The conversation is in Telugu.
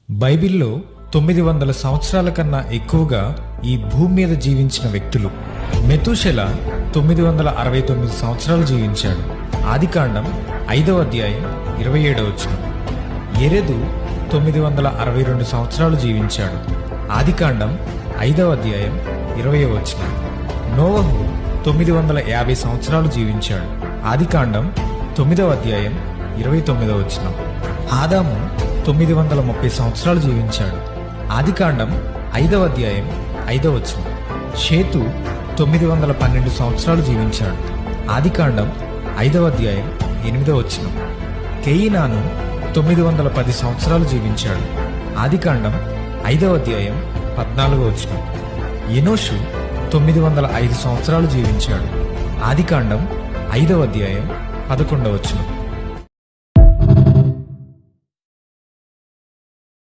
బైబిల్లో 900 సంవత్సరాల కన్నా ఎక్కువగా ఈ భూమి మీద జీవించిన వ్యక్తులు. మెతూషెల 969 సంవత్సరాలు జీవించాడు. ఆదికాండం 5వ అధ్యాయం 27వ వచనం. యెరెదు 962 సంవత్సరాలు జీవించాడు. ఆదికాండం 5వ అధ్యాయం 20వ వచనం. నోవహు 950 సంవత్సరాలు జీవించాడు. ఆదికాండం 9వ అధ్యాయం 29వ వచనం. ఆదాము 930 సంవత్సరాలు జీవించాడు. ఆదికాండం 5వ అధ్యాయం 5వ వచనం. షేతు 912 సంవత్సరాలు జీవించాడు. ఆదికాండం 5వ అధ్యాయం 8వ వచనం. కేయినాను 910 సంవత్సరాలు జీవించాడు. ఆదికాండం 5వ అధ్యాయం 14వ వచనం. ఎనోషు 905 సంవత్సరాలు జీవించాడు. ఆదికాండం 5వ అధ్యాయం 11వ వచనం.